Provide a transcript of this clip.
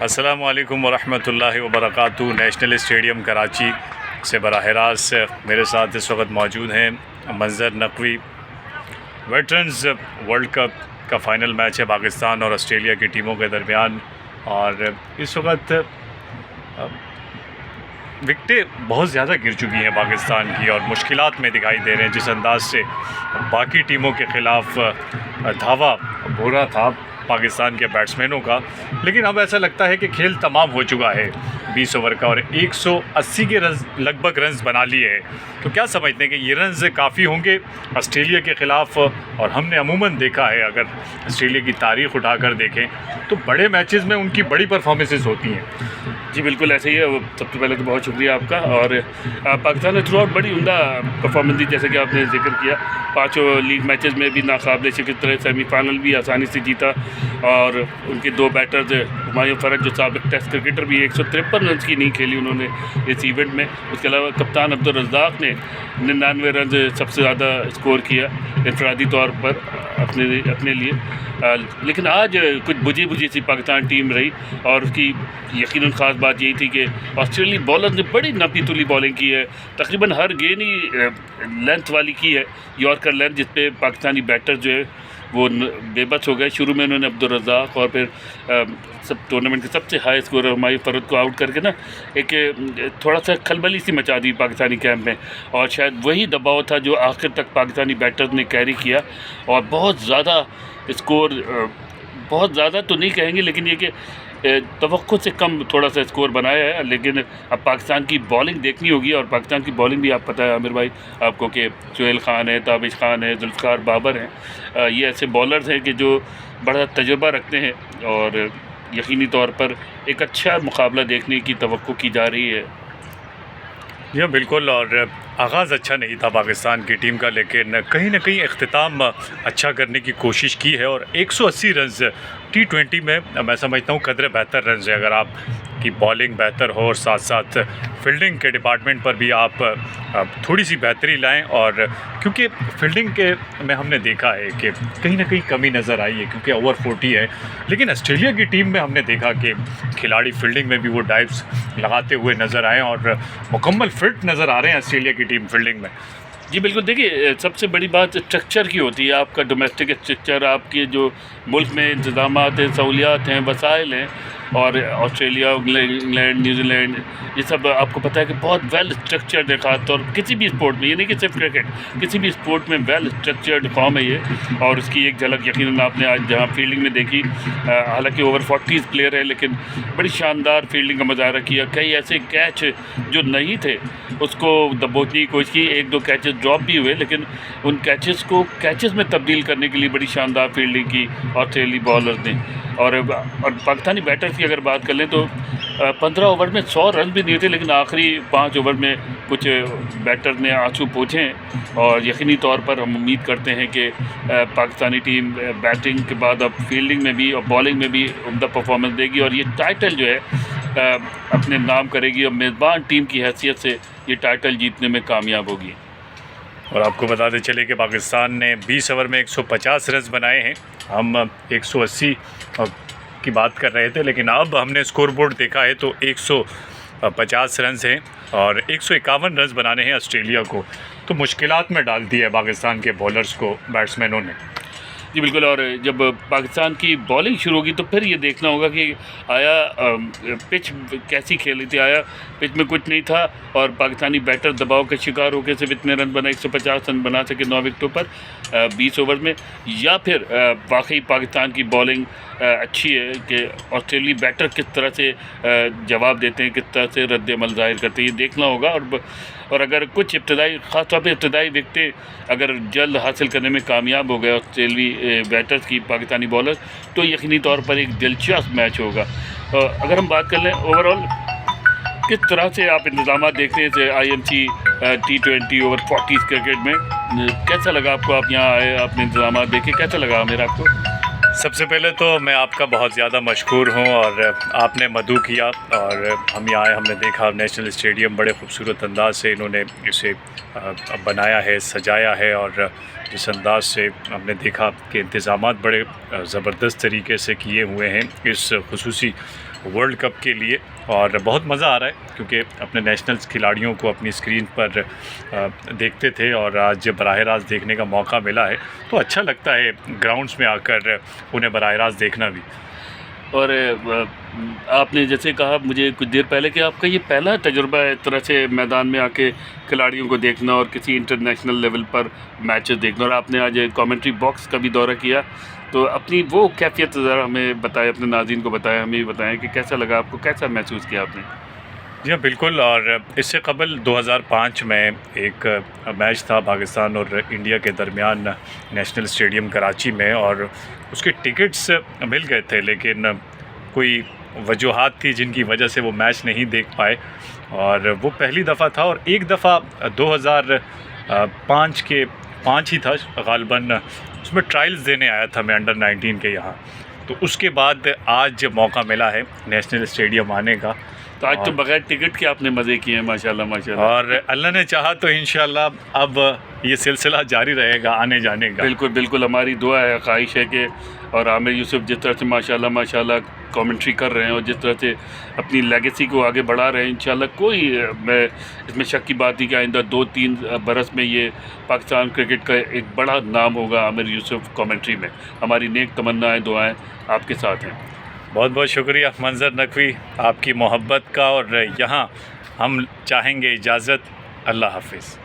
अस्सलामु अलैकुम वरहमतुल्लाहि वबरकातुहू। नेशनल स्टेडियम कराची से बराह रास्त मेरे साथ इस वक्त मौजूद हैं मंजर नकवी। वेटरन्स वर्ल्ड कप का फ़ाइनल मैच है पाकिस्तान और ऑस्ट्रेलिया की टीमों के दरमियान, और इस वक्त विकटें बहुत ज़्यादा गिर चुकी हैं पाकिस्तान की और मुश्किलात में दिखाई दे रहे हैं। जिस अंदाज से बाकी टीमों के ख़िलाफ़ धावा बुरा था पाकिस्तान के बैट्समैनों का, लेकिन अब ऐसा लगता है कि खेल तमाम हो चुका है 20 ओवर का और 180 के लगभग रन्स बना लिए हैं। तो क्या समझते हैं कि ये रन्स काफ़ी होंगे ऑस्ट्रेलिया के ख़िलाफ़? और हमने अमूमन देखा है, अगर ऑस्ट्रेलिया की तारीख़ उठाकर देखें तो बड़े मैचेस में उनकी बड़ी परफॉर्मेंसेस होती हैं। जी बिल्कुल ऐसे ही है। सबसे पहले तो बहुत शुक्रिया आपका। और पाकिस्तान ने थ्रू आउट बड़ी उम्दा परफॉर्मेंस दी, जैसे कि आपने जिक्र किया। पाँचों लीग मैचेस में भी नाकाबिले शिकस्त रहे, सेमीफाइनल भी आसानी से जीता। और उनके दो बैटर्स हुमायूं फ़रज जो साबिक टेस्ट क्रिकेटर भी 153 रन की नहीं खेली उन्होंने इस इवेंट में। उसके अलावा कप्तान अब्दुल रज़ाक ने 99 रन सबसे ज़्यादा स्कोर किया इनफरादी तौर पर अपने लिए। लेकिन आज कुछ बुझी सी पाकिस्तान टीम रही, और उसकी यकीनन ख़ास बात यही थी कि ऑस्ट्रेलियाई बॉलर ने बड़ी नपी तुली बॉलिंग की है। तकरीबन हर गेंद ही लेंथ वाली की है, यॉर्कर लेंथ, जिस पे पाकिस्तानी बैटर जो है वो बेबस हो गए। शुरू में उन्होंने अब्दुल रज़ाक और फिर सब टूर्नामेंट के सबसे हाई स्कोर हुमायूं फ़रज को आउट करके ना एक थोड़ा सा खलबली सी मचा दी पाकिस्तानी कैंप में। और शायद वही दबाव था जो आखिर तक पाकिस्तानी बैटर्स ने कैरी किया, और बहुत ज़्यादा स्कोर, बहुत ज़्यादा तो नहीं कहेंगे, लेकिन ये कि तवक्को से कम थोड़ा सा स्कोर बनाया है। लेकिन अब पाकिस्तान की बॉलिंग देखनी होगी, और पाकिस्तान की बॉलिंग भी आप पता है आमिर भाई आपको कि सुहेल खान है, ताबिश खान है, जुल्फ़िकार बाबर हैं। ये ऐसे बॉलर्स हैं कि जो बड़ा तजुर्बा रखते हैं, और यकीनी तौर पर एक अच्छा मुकाबला देखने की तवक्को की जा रही है। जी हाँ बिल्कुल, और आगाज़ अच्छा नहीं था पाकिस्तान की टीम का, लेकिन कहीं ना कहीं अख्तिताम अच्छा करने की कोशिश की है। और 180 रन्स T20 में मैं समझता हूँ कदरे बेहतर रन्स है। अगर आप की बॉलिंग बेहतर हो और साथ साथ फील्डिंग के डिपार्टमेंट पर भी आप थोड़ी सी बेहतरी लाएं, और क्योंकि फील्डिंग के में हमने देखा है कि कहीं ना कहीं कमी नज़र आई है, क्योंकि ओवर 40 है। लेकिन ऑस्ट्रेलिया की टीम में हमने देखा कि खिलाड़ी फील्डिंग में भी वो डाइव्स लगाते हुए नज़र आए और मुकम्मल फिट नज़र आ रहे हैं ऑस्ट्रेलिया की टीम फील्डिंग में। जी बिल्कुल, देखिए सबसे बड़ी बात स्ट्रक्चर की होती है। आपका डोमेस्टिक स्ट्रक्चर, आपके जो मुल्क में इंतज़ामात हैं, सहूलियात हैं, वसाइल हैं, और ऑस्ट्रेलिया, इंग्लैंड, न्यूजीलैंड, ये सब आपको पता है कि बहुत वेल स्ट्रक्चर्ड है। ख़ास तौर किसी भी स्पोर्ट में, ये नहीं कि सिर्फ क्रिकेट, किसी भी स्पोर्ट में वेल स्ट्रक्चर्ड कौम है ये। और उसकी एक झलक यकीनन आपने आज जहाँ फील्डिंग में देखी। हालांकि ओवर 40 प्लेयर है, लेकिन बड़ी शानदार फील्डिंग का मुजाहरा किया। कई ऐसे कैच जो नहीं थे उसको दबोचने की कोशिश की, एक दो कैचेस ड्रॉप भी हुए, लेकिन उन कैचेस को कैचेस में तब्दील करने के लिए बड़ी शानदार फील्डिंग की ऑस्ट्रेलियाई बॉलर्स ने। और पाकिस्तानी बैटर्स की अगर बात कर लें तो 15 ओवर में 100 रन भी दिए थे, लेकिन आखिरी 5 ओवर में कुछ बैटर ने आंसू पोंछे। और यकीनी तौर पर हम उम्मीद करते हैं कि पाकिस्तानी टीम बैटिंग के बाद अब फील्डिंग में भी और बॉलिंग में भी उम्दा परफॉर्मेंस देगी, और ये टाइटल जो है अपने नाम करेगी, और मेज़बान टीम की हैसियत से ये टाइटल जीतने में कामयाब होगी। और आपको बताते चले कि पाकिस्तान ने 20 ओवर में 150 रन बनाए हैं। हम 180 की बात कर रहे थे, लेकिन अब हमने स्कोर बोर्ड देखा है तो 150 रन हैं और 151 रन बनाने हैं ऑस्ट्रेलिया को। तो मुश्किलात में डाल दिया है पाकिस्तान के बॉलर्स को बैट्समैनों ने। जी बिल्कुल, और जब पाकिस्तान की बॉलिंग शुरू होगी तो फिर ये देखना होगा कि आया पिच कैसी खेली थी। आया पिच में कुछ नहीं था, और पाकिस्तानी बैटर दबाव के शिकार होकर सिर्फ इतने रन बना 150 रन बना सके 9 विकेटों पर 20 ओवर में, या फिर वाकई पाकिस्तान की बॉलिंग अच्छी है कि ऑस्ट्रेलियाई बैटर किस तरह से जवाब देते हैं, किस तरह से रद्द-ए-अमल ज़ाहिर करते हैं, ये देखना होगा। और अगर कुछ इब्तदाई, ख़ास तौर पर इब्तदाई विकेटें अगर जल्द हासिल करने में कामयाब हो गए ऑस्ट्रेलियाई बैटर्स की, पाकिस्तानी बॉलर, तो यकीनी तौर पर एक दिलचस्प मैच होगा। अगर हम बात कर लें ओवरऑल किस तरह से आप इंतज़ाम देखते हैं IMC T20 ओवर 40 क्रिकेट में, कैसा लगा आपको? आप यहाँ आए, आपने इंतज़ाम देखे, कैसा लगा मेरा आपको? सबसे पहले तो मैं आपका बहुत ज़्यादा मशकूर हूँ, और आपने मदू किया और हम यहाँ आए, हमने देखा नेशनल स्टेडियम बड़े खूबसूरत अंदाज से इन्होंने इसे बनाया है, सजाया है, और जिस अंदाज से हमने देखा कि इंतज़ामात बड़े ज़बरदस्त तरीके से किए हुए हैं इस खुसूसी वर्ल्ड कप के लिए। और बहुत मज़ा आ रहा है क्योंकि अपने नेशनल्स खिलाड़ियों को अपनी स्क्रीन पर देखते थे और आज बराह रास्त देखने का मौका मिला है, तो अच्छा लगता है ग्राउंड्स में आकर उन्हें बराह रास्त देखना भी। और आपने जैसे कहा मुझे कुछ देर पहले कि आपका ये पहला तजुर्बा है इस तरह से मैदान में आके खिलाड़ियों को देखना और किसी इंटरनेशनल लेवल पर मैचेस देखना, और आपने आज कमेंट्री बॉक्स का भी दौरा किया, तो अपनी वो कैफियत ज़रा हमें बताएं, अपने नाज़रीन को बताएं, हमें भी बताएं कि कैसा लगा आपको, कैसा महसूस किया आपने। जी हाँ, बिल्कुल। और इससे कबल 2005 में एक मैच था पाकिस्तान और इंडिया के दरमियान नेशनल स्टेडियम कराची में, और उसके टिकट्स मिल गए थे लेकिन कोई वजूहात थी जिनकी वजह से वो मैच नहीं देख पाए। और वो पहली दफ़ा था, और एक दफ़ा 2005 के 5 ही था ग़ालिबन, उसमें ट्रायल्स देने आया था मैं अंडर 19 के यहाँ। तो उसके बाद आज मौका मिला है नेशनल स्टेडियम आने का। तो आज तो बगैर टिकट के आपने मज़े किए हैं माशाल्लाह माशाल्लाह। और अल्लाह ने चाहा तो इंशाल्लाह अब ये सिलसिला जारी रहेगा आने जाने का। बिल्कुल बिल्कुल, हमारी दुआ है, ख्वाहिश है कि और आमिर यूसुफ जिस तरह से माशाल्लाह माशाल्लाह कमेंट्री कर रहे हैं और जिस तरह से अपनी लेगेसी को आगे बढ़ा रहे हैं, इंशाल्लाह कोई मैं इसमें शक की बात नहीं कि आइंदा 2-3 बरस में ये पाकिस्तान क्रिकेट का एक बड़ा नाम होगा आमिर यूसुफ कमेंट्री में। हमारी नेक तमन्नाएँ दुआएँ आपके साथ हैं। बहुत बहुत शुक्रिया मंजर नकवी आपकी मोहब्बत का, और यहाँ हम चाहेंगे इजाज़त। अल्लाह हाफिज़।